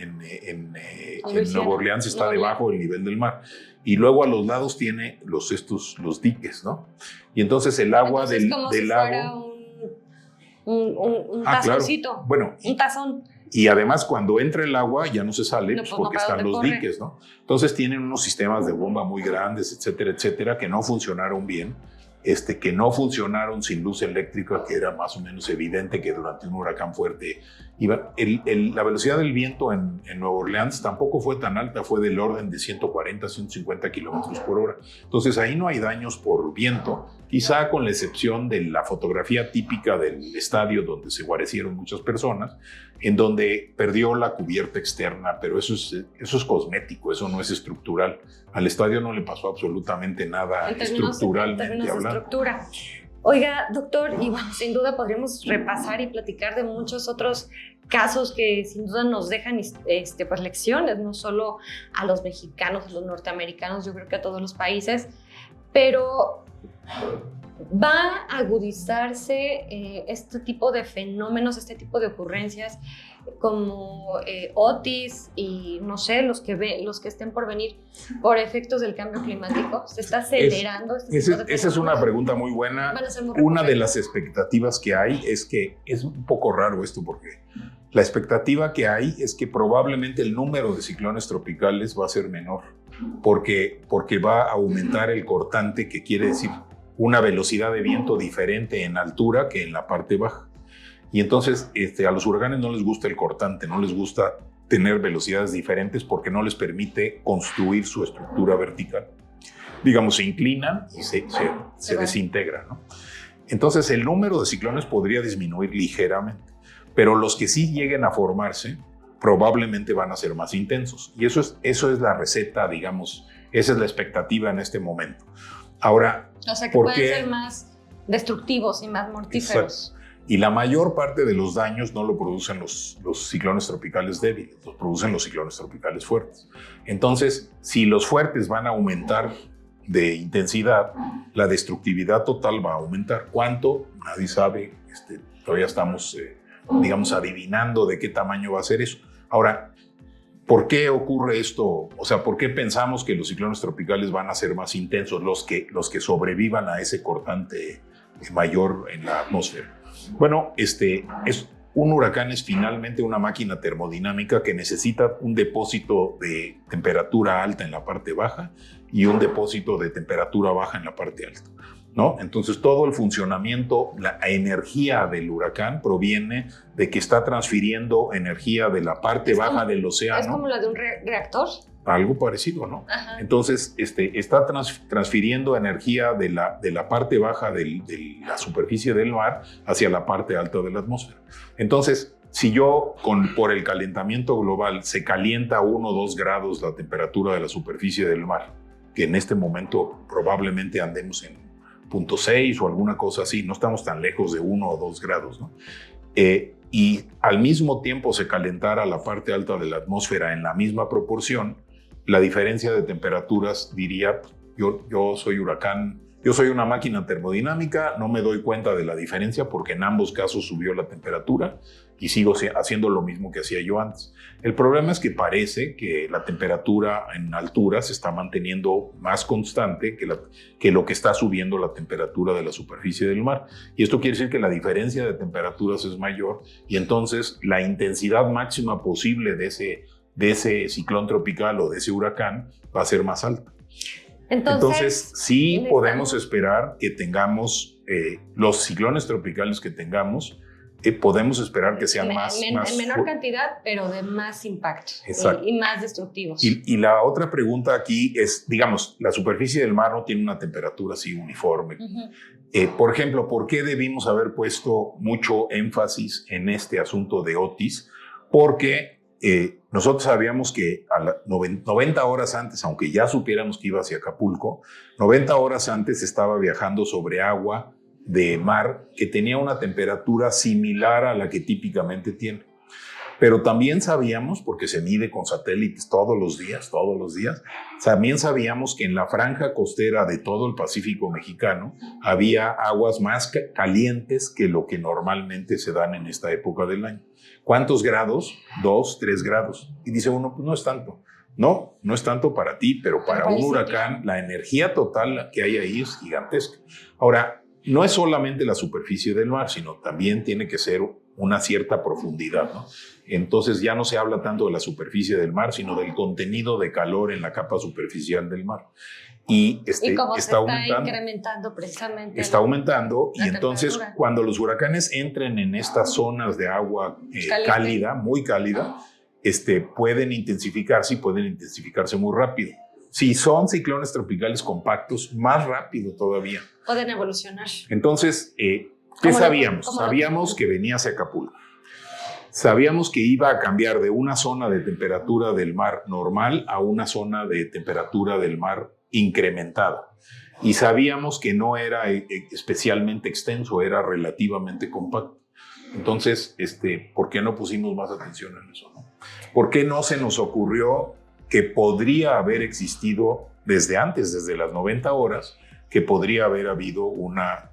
Nueva Orleans está debajo del nivel del mar. Y luego a los lados tiene los diques, ¿no? Y entonces el agua del lago... Un tazoncito. Claro. Bueno, un tazón. Y además, cuando entra el agua, ya no se sale, porque están los corre. diques, ¿no? Entonces tienen unos sistemas de bomba muy grandes, etcétera, etcétera, que no funcionaron bien, que no funcionaron sin luz eléctrica, que era más o menos evidente que durante un huracán fuerte iba. La velocidad del viento en Nueva Orleans tampoco fue tan alta, fue del orden de 140, 150 kilómetros por hora. Entonces ahí no hay daños por viento, quizá con la excepción de la fotografía típica del estadio donde se guarecieron muchas personas, en donde perdió la cubierta externa, pero eso es cosmético, eso no es estructural. Al estadio no le pasó absolutamente nada estructuralmente hablando. Oiga, doctor, y bueno, sin duda podríamos repasar y platicar de muchos otros casos que sin duda nos dejan pues, lecciones, no solo a los mexicanos, a los norteamericanos, yo creo que a todos los países, pero va a agudizarse este tipo de fenómenos, este tipo de ocurrencias como Otis y no sé, los que estén por venir por efectos del cambio climático. ¿Se está acelerando esa es una pregunta muy buena. Una de las expectativas que hay es que es un poco raro esto, porque la expectativa que hay es que probablemente el número de ciclones tropicales va a ser menor, porque va a aumentar el cortante, que quiere decir una velocidad de viento diferente en altura que en la parte baja. Y entonces a los huracanes no les gusta el cortante, no les gusta tener velocidades diferentes porque no les permite construir su estructura vertical. Digamos, se inclinan y se desintegran, ¿no? Entonces el número de ciclones podría disminuir ligeramente, pero los que sí lleguen a formarse probablemente van a ser más intensos. Y eso es la receta, digamos, esa es la expectativa en este momento. Ahora, o sea, que pueden ser más destructivos y más mortíferos. Exacto. Y la mayor parte de los daños no lo producen los ciclones tropicales débiles, los producen los ciclones tropicales fuertes. Entonces, si los fuertes van a aumentar de intensidad, la destructividad total va a aumentar. ¿Cuánto? Nadie sabe. Todavía estamos, digamos, adivinando de qué tamaño va a ser eso. Ahora, ¿por qué ocurre esto? O sea, ¿por qué pensamos que los ciclones tropicales van a ser más intensos, los que sobrevivan a ese cortante mayor en la atmósfera? Bueno, un huracán es finalmente una máquina termodinámica que necesita un depósito de temperatura alta en la parte baja y un depósito de temperatura baja en la parte alta, ¿no? Entonces todo el funcionamiento, la energía del huracán proviene de que está transfiriendo energía de la parte baja del océano. ¿Es como la de un reactor? Algo parecido, ¿no? Ajá. Entonces, está transfiriendo energía de la parte baja de la superficie del mar hacia la parte alta de la atmósfera. Entonces, si por el calentamiento global se calienta 1 o 2 grados la temperatura de la superficie del mar, que en este momento probablemente andemos en 0.6 o alguna cosa así, no estamos tan lejos de 1 o 2 grados, ¿no? Y al mismo tiempo se calentara la parte alta de la atmósfera en la misma proporción, la diferencia de temperaturas diría, yo soy huracán, yo soy una máquina termodinámica, no me doy cuenta de la diferencia porque en ambos casos subió la temperatura y sigo haciendo lo mismo que hacía yo antes. El problema es que parece que la temperatura en altura se está manteniendo más constante que lo que está subiendo la temperatura de la superficie del mar. Y esto quiere decir que la diferencia de temperaturas es mayor y entonces la intensidad máxima posible de ese ciclón tropical o de ese huracán va a ser más alta. Entonces sí podemos esperar que tengamos los ciclones tropicales que tengamos, podemos esperar que sean en menor cantidad, pero de más impacto y más destructivos. Y la otra pregunta aquí es, digamos, la superficie del mar no tiene una temperatura así uniforme. Por ejemplo, ¿por qué debimos haber puesto mucho énfasis en este asunto de Otis? Porque nosotros sabíamos que a 90 horas antes, aunque ya supiéramos que iba hacia Acapulco, 90 horas antes estaba viajando sobre agua de mar que tenía una temperatura similar a la que típicamente tiene. Pero también sabíamos, porque se mide con satélites todos los días, también sabíamos que en la franja costera de todo el Pacífico mexicano había aguas más calientes que lo que normalmente se dan en esta época del año. ¿Cuántos grados? 2, 3 grados. Y dice uno, pues no es tanto. No, no es tanto para ti, pero para un huracán, la energía total que hay ahí es gigantesca. Ahora, no es solamente la superficie del mar, sino también tiene que ser una cierta profundidad, ¿no? Entonces ya no se habla tanto de la superficie del mar, sino del contenido de calor en la capa superficial del mar. Y como está incrementando precisamente. Está aumentando y entonces cuando los huracanes entren en estas zonas de agua cálida, muy cálida, pueden intensificarse y pueden intensificarse muy rápido. Si son ciclones tropicales compactos, más rápido todavía. Pueden evolucionar. Entonces, ¿qué sabíamos? Sabíamos que venía hacia Acapulco. Sabíamos que iba a cambiar de una zona de temperatura del mar normal a una zona de temperatura del mar incrementada. Y sabíamos que no era especialmente extenso, era relativamente compacto. Entonces, ¿por qué no pusimos más atención en eso, no? ¿Por qué no se nos ocurrió que podría haber existido desde antes, desde las 90 horas, que podría haber habido una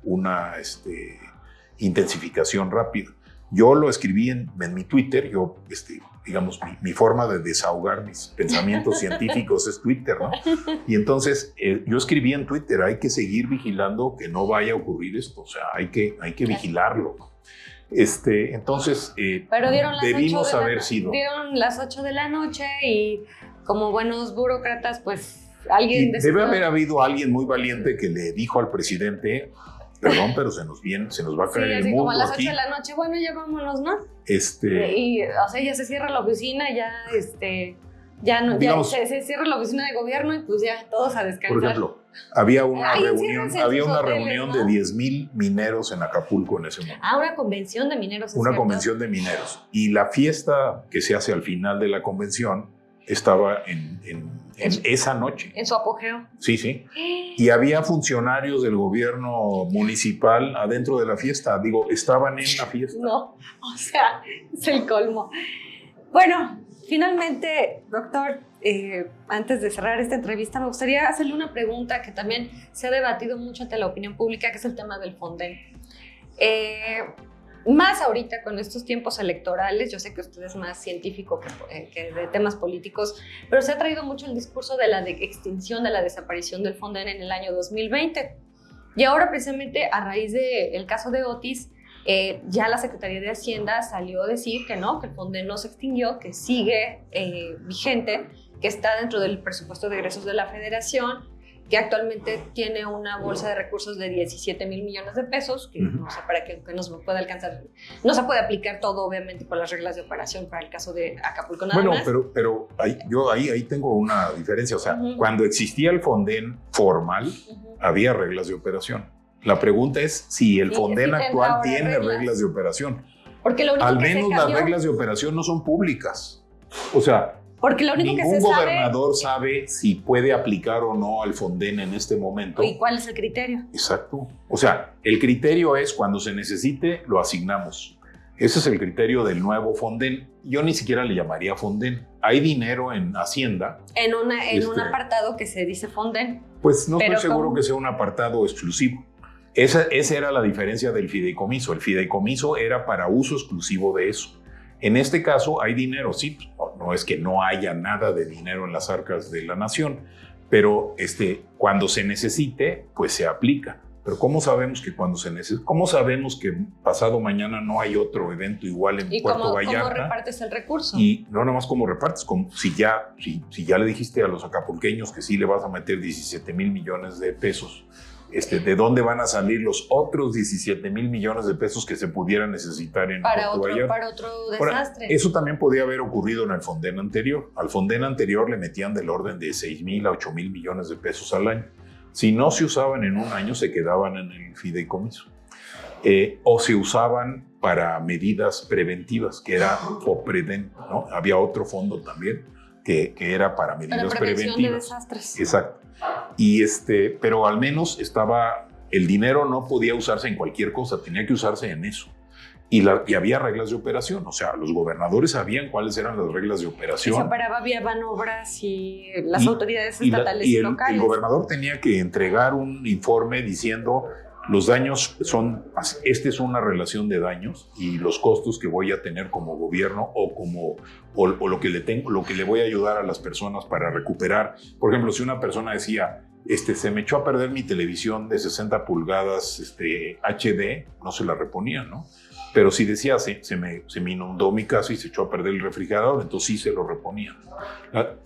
intensificación rápida? Yo lo escribí en mi Twitter, digamos, mi forma de desahogar mis pensamientos científicos es Twitter, ¿no? Y entonces yo escribí en Twitter, hay que seguir vigilando que no vaya a ocurrir esto, o sea, hay que vigilarlo. Entonces, pero debimos haber sido. Dieron las 8 de la noche y como buenos burócratas, pues alguien... Debe haber habido alguien muy valiente que le dijo al presidente... Perdón, pero se nos va a caer el mundo. Como a las 8 aquí. de la noche, bueno, ya vámonos, ¿no? Y, o sea, ya se cierra la oficina, ya no, digamos, ya se cierra la oficina de gobierno y pues ya todos a descansar. Por ejemplo, había una reunión ¿no? de 10,000 mineros en Acapulco en ese momento. Una convención de mineros. Una convención de mineros. Y la fiesta que se hace al final de la convención estaba en esa noche. En su apogeo. Sí, sí. Y había funcionarios del gobierno municipal adentro de la fiesta. Digo, estaban en la fiesta. No, o sea, es el colmo. Bueno, finalmente, doctor, antes de cerrar esta entrevista, me gustaría hacerle una pregunta que también se ha debatido mucho ante la opinión pública, que es el tema del Fonden. Más ahorita con estos tiempos electorales, yo sé que usted es más científico que de temas políticos, pero se ha traído mucho el discurso de la extinción, de la desaparición del Fonden en el año 2020. Y ahora precisamente a raíz del caso de Otis, ya la Secretaría de Hacienda salió a decir que no, que el Fonden no se extinguió, que sigue vigente, que está dentro del presupuesto de egresos de la Federación, que actualmente tiene una bolsa de recursos de 17,000 millones de pesos, que no sé para qué nos puede alcanzar. No se puede aplicar todo, obviamente, por las reglas de operación para el caso de Acapulco nada más. Pero yo ahí tengo una diferencia. O sea, cuando existía el Fonden formal, había reglas de operación. La pregunta es si el Fonden actual tiene reglas de operación. Porque lo único Al menos las reglas de operación no son públicas. O sea... Porque lo único ningún gobernador sabe si puede aplicar o no al Fonden en este momento. ¿Y cuál es el criterio? Exacto. O sea, el criterio es cuando se necesite, lo asignamos. Ese es el criterio del nuevo Fonden. Yo ni siquiera le llamaría Fonden. Hay dinero en Hacienda. En un apartado que se dice Fonden. Pues no estoy seguro que sea un apartado exclusivo. Esa era la diferencia del fideicomiso. El fideicomiso era para uso exclusivo de eso. En este caso hay dinero, sí, no es que no haya nada de dinero en las arcas de la nación, pero cuando se necesite, pues se aplica. Pero ¿cómo sabemos que cuando se necesite? ¿Cómo sabemos que pasado mañana no hay otro evento igual en Puerto Vallarta? ¿Y cómo repartes el recurso? Y no nada más cómo repartes, si ya le dijiste a los acapulqueños que sí le vas a meter 17,000 millones de pesos, ¿de dónde van a salir los otros 17,000 millones de pesos que se pudieran necesitar en Puerto Vallarta? Para otro desastre. Ahora, eso también podía haber ocurrido en el Fonden anterior. Al Fonden anterior le metían del orden de 6,000 a 8,000 millones de pesos al año. Si no se usaban en un año, se quedaban en el fideicomiso. O se usaban para medidas preventivas, que era FOPREDEN, ¿no? Había otro fondo también que era para medidas preventivas. De desastres. Exacto. Pero al menos el dinero no podía usarse en cualquier cosa, tenía que usarse en eso. y había reglas de operación, o sea, los gobernadores sabían cuáles eran las reglas de operación. Y se operaba vía manobras y las autoridades estatales y locales. El gobernador tenía que entregar un informe diciendo los daños esta es una relación de daños y los costos que voy a tener como gobierno o lo que le voy a ayudar a las personas para recuperar. Por ejemplo, si una persona decía, se me echó a perder mi televisión de 60 pulgadas HD, no se la reponía, ¿no? Pero si decía, se me inundó mi casa y se echó a perder el refrigerador, entonces sí se lo reponía.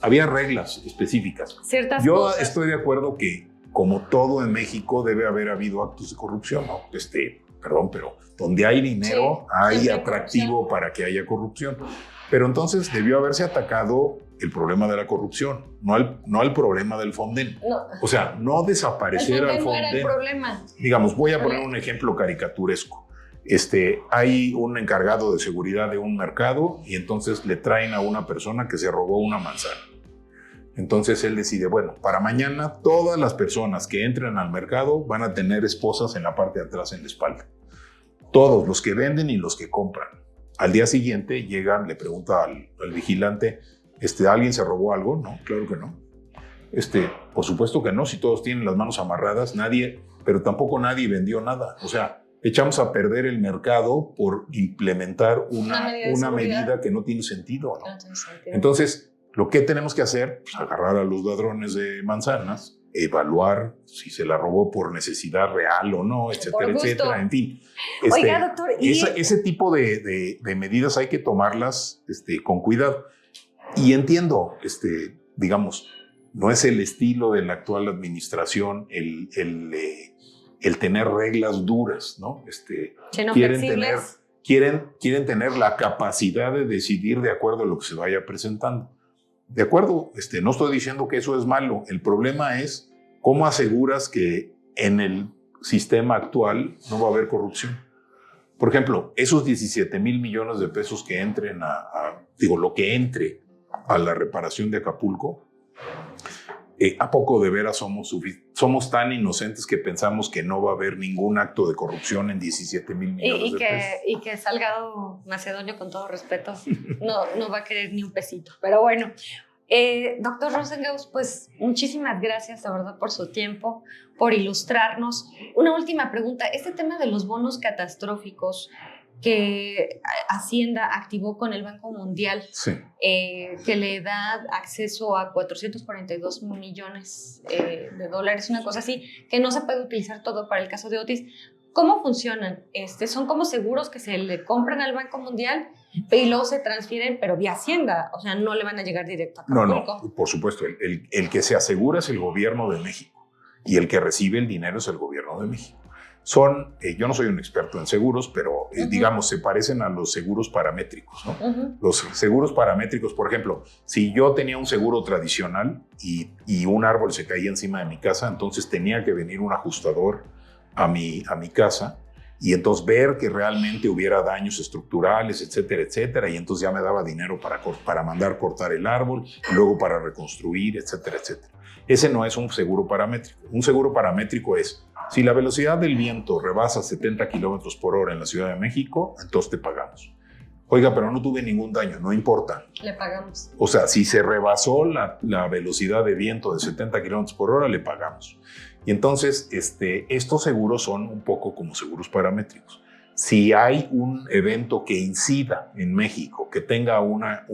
Había reglas específicas. Yo cosas. Estoy de acuerdo que, como todo en México, debe haber habido actos de corrupción, ¿no? Perdón, pero donde hay dinero, hay atractivo para que haya corrupción. Pero entonces debió haberse atacado el problema de la corrupción, no al problema del Fonden. No. O sea, no desaparecer al Fonden. No era el problema. Digamos, voy a poner un ejemplo caricaturesco. Hay un encargado de seguridad de un mercado y entonces le traen a una persona que se robó una manzana. Entonces él decide, bueno, para mañana todas las personas que entren al mercado van a tener esposas en la parte de atrás en la espalda. Todos, los que venden y los que compran. Al día siguiente llegan, le pregunta al vigilante, ¿alguien se robó algo? No, claro que no. Por supuesto que no, si todos tienen las manos amarradas, pero tampoco nadie vendió nada. O sea, echamos a perder el mercado por implementar una medida que no tiene sentido, ¿no? Entonces, lo que tenemos que hacer, pues agarrar a los ladrones de manzanas, evaluar si se la robó por necesidad real o no, etcétera, etcétera, en fin. Oiga, doctor, ese tipo de medidas hay que tomarlas con cuidado. Y entiendo, digamos, no es el estilo de la actual administración el tener reglas duras, ¿no? Quieren tener la capacidad de decidir de acuerdo a lo que se vaya presentando. De acuerdo, no estoy diciendo que eso es malo. El problema es cómo aseguras que en el sistema actual no va a haber corrupción. Por ejemplo, esos 17 mil millones de pesos que entren lo que entre a la reparación de Acapulco, ¿a poco de veras somos tan inocentes que pensamos que no va a haber ningún acto de corrupción en 17 mil millones de pesos? Y que Salgado Macedonio, con todo respeto, no va a querer ni un pesito. Pero bueno, doctor Rosenhaus, pues muchísimas gracias, de verdad, por su tiempo, por ilustrarnos. Una última pregunta. Este tema de los bonos catastróficos que Hacienda activó con el Banco Mundial, sí, que le da acceso a 442 millones de dólares, una cosa así, que no se puede utilizar todo para el caso de Otis. ¿Cómo funcionan? ¿Son como seguros que se le compran al Banco Mundial y luego se transfieren, pero vía Hacienda? O sea, no le van a llegar directo a Acapulco. No, por supuesto. El que se asegura es el gobierno de México y el que recibe el dinero es el gobierno de México. Yo no soy un experto en seguros, pero digamos, se parecen a los seguros paramétricos, ¿no? Los seguros paramétricos, por ejemplo, si yo tenía un seguro tradicional y un árbol se caía encima de mi casa, entonces tenía que venir un ajustador a mi casa y entonces ver que realmente hubiera daños estructurales, etcétera, etcétera, y entonces ya me daba dinero para mandar cortar el árbol, y luego para reconstruir, etcétera, etcétera. Ese no es un seguro paramétrico. Un seguro paramétrico es, si la velocidad del viento rebasa 70 kilómetros por hora en la Ciudad de México, entonces te pagamos. Oiga, pero no tuve ningún daño, no importa. Le pagamos. O sea, si se rebasó la velocidad de viento de 70 kilómetros por hora, le pagamos. Y entonces, estos seguros son un poco como seguros paramétricos. Si hay un evento que incida en México, que tenga una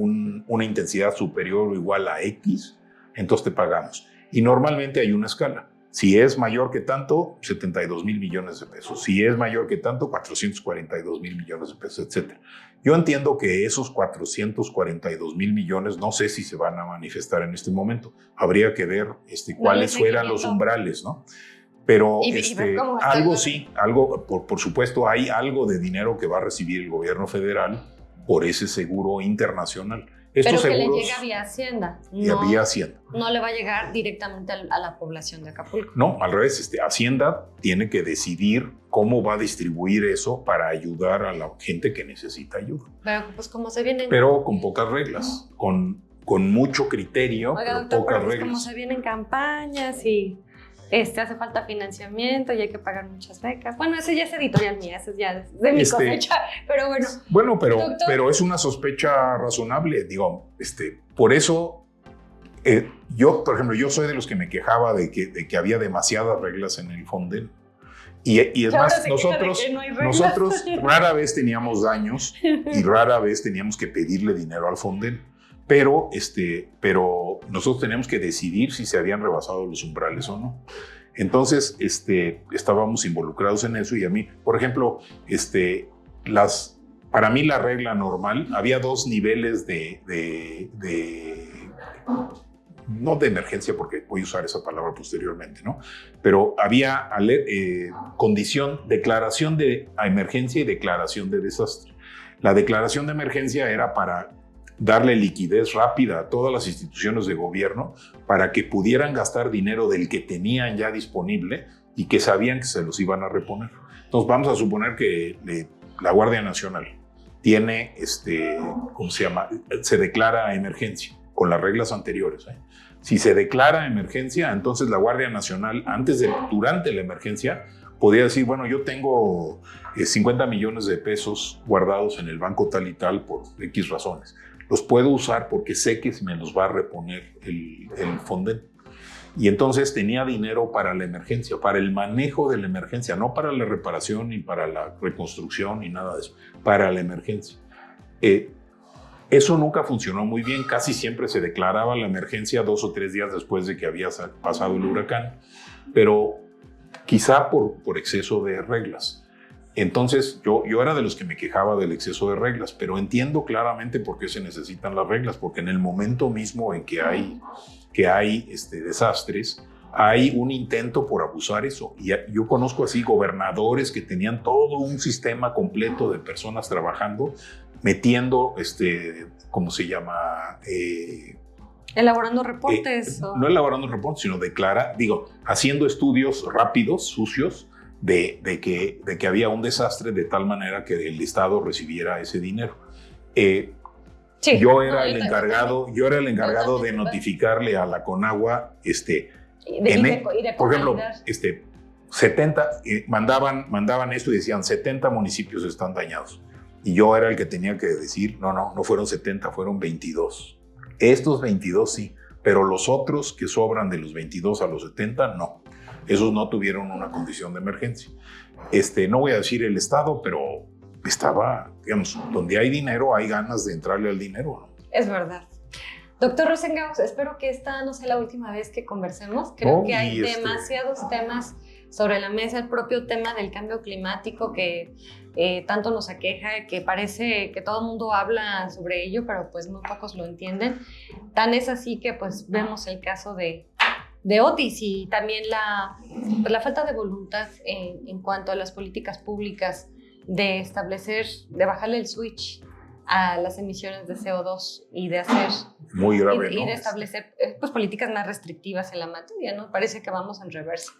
intensidad superior o igual a X, entonces te pagamos. Y normalmente hay una escala. Si es mayor que tanto, 72 mil millones de pesos. Si es mayor que tanto, 442 mil millones de pesos, etc. Yo entiendo que esos 442 mil millones, no sé si se van a manifestar en este momento. Habría que ver cuáles fueran los umbrales, ¿no? Pero algo sí, por supuesto, hay algo de dinero que va a recibir el gobierno federal por ese seguro internacional. Pero que le llega vía Hacienda. Vía Hacienda. No le va a llegar directamente a la población de Acapulco. No, al revés. Hacienda tiene que decidir cómo va a distribuir eso para ayudar a la gente que necesita ayuda. Pero pues como se vienen... Pero con pocas reglas, con mucho criterio, Oiga, pero doctor, pocas pero reglas. Como se vienen campañas y hace falta financiamiento y hay que pagar muchas becas. Bueno, ese ya es editorial mía, ese ya es de mi cosecha, pero bueno. Bueno, doctor, pero es una sospecha razonable, digo, por eso yo, por ejemplo, yo soy de los que me quejaba de que había demasiadas reglas en el Fonden. Y es más, nosotros rara vez teníamos daños y rara vez teníamos que pedirle dinero al Fonden, pero nosotros teníamos que decidir si se habían rebasado los umbrales o no. Entonces, estábamos involucrados en eso y a mí, por ejemplo, para mí la regla normal, había dos niveles no de emergencia, porque voy a usar esa palabra posteriormente, ¿no? Pero había declaración de emergencia y declaración de desastre. La declaración de emergencia era para darle liquidez rápida a todas las instituciones de gobierno para que pudieran gastar dinero del que tenían ya disponible y que sabían que se los iban a reponer. Entonces vamos a suponer que la Guardia Nacional tiene, ¿cómo se llama? Se declara emergencia con las reglas anteriores. Si se declara emergencia, entonces la Guardia Nacional, durante la emergencia, podía decir, bueno, yo tengo 50 millones de pesos guardados en el banco tal y tal por X razones. Los puedo usar porque sé que me los va a reponer el Fonden. Y entonces tenía dinero para la emergencia, para el manejo de la emergencia, no para la reparación ni para la reconstrucción ni nada de eso, para la emergencia. Eso nunca funcionó muy bien, casi siempre se declaraba la emergencia 2 o 3 días después de que había pasado el huracán, pero quizá por exceso de reglas. Entonces yo era de los que me quejaba del exceso de reglas, pero entiendo claramente por qué se necesitan las reglas, porque en el momento mismo en que hay desastres, hay un intento por abusar eso. Y yo conozco así gobernadores que tenían todo un sistema completo de personas trabajando, metiendo, ¿cómo se llama? Elaborando reportes. No elaborando reportes, sino haciendo estudios rápidos, sucios, de que había un desastre de tal manera que el Estado recibiera ese dinero. Sí, yo era el encargado de notificarle a la Conagua, por ejemplo, 70, mandaban esto y decían 70 municipios están dañados. Y yo era el que tenía que decir, no fueron 70, fueron 22. Estos 22 sí, pero los otros que sobran de los 22 a los 70, no. Esos no tuvieron una condición de emergencia. No voy a decir el Estado, pero estaba, digamos, donde hay dinero, hay ganas de entrarle al dinero, ¿no? Es verdad. Doctor Rosengaus, espero que esta no sea la última vez que conversemos. Creo que hay demasiados temas sobre la mesa, el propio tema del cambio climático que tanto nos aqueja, que parece que todo el mundo habla sobre ello, pero pues muy pocos lo entienden. Tan es así que pues vemos el caso de Otis y también la falta de voluntad en cuanto a las políticas públicas de bajarle el switch a las emisiones de CO2 y de hacer muy grave, y de establecer pues, políticas más restrictivas en la materia, ¿no? Parece que vamos en reversa.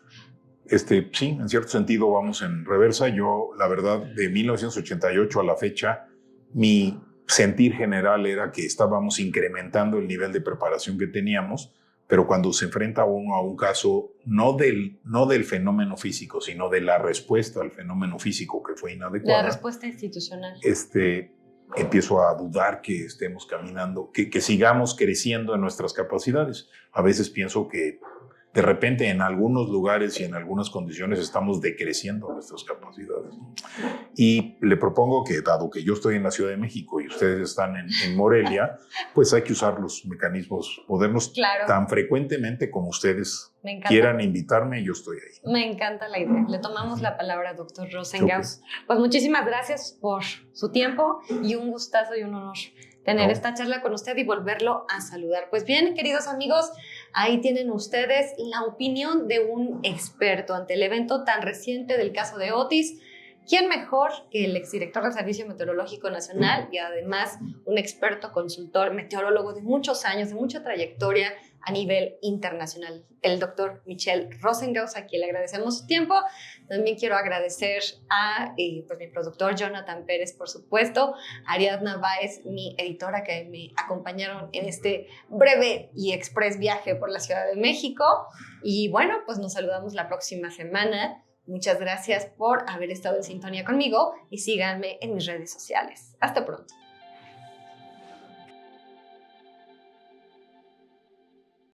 Sí, en cierto sentido vamos en reversa. Yo, la verdad, de 1988 a la fecha, mi sentir general era que estábamos incrementando el nivel de preparación que teníamos, pero cuando se enfrenta uno a un caso, no del fenómeno físico, sino de la respuesta al fenómeno físico que fue inadecuada. La respuesta institucional. Empiezo a dudar que estemos caminando, que sigamos creciendo en nuestras capacidades. A veces pienso que de repente en algunos lugares y en algunas condiciones estamos decreciendo nuestras capacidades. Y le propongo que, dado que yo estoy en la Ciudad de México y ustedes están en Morelia, pues hay que usar los mecanismos modernos. Claro. Tan frecuentemente como ustedes quieran invitarme, yo estoy ahí. Me encanta la idea. Le tomamos la palabra, doctor Rosengaus. Pues muchísimas gracias por su tiempo y un gustazo y un honor tener esta charla con usted y volverlo a saludar. Pues bien, queridos amigos, ahí tienen ustedes la opinión de un experto ante el evento tan reciente del caso de Otis. ¿Quién mejor que el exdirector del Servicio Meteorológico Nacional y además un experto consultor meteorólogo de muchos años, de mucha trayectoria a nivel internacional, el doctor Michel Rosengaus, a quien le agradecemos su tiempo? También quiero agradecer a pues mi productor Jonathan Pérez, por supuesto, a Ariadna Báez, mi editora, que me acompañaron en este breve y express viaje por la Ciudad de México. Y bueno, pues nos saludamos la próxima semana. Muchas gracias por haber estado en sintonía conmigo y síganme en mis redes sociales. Hasta pronto.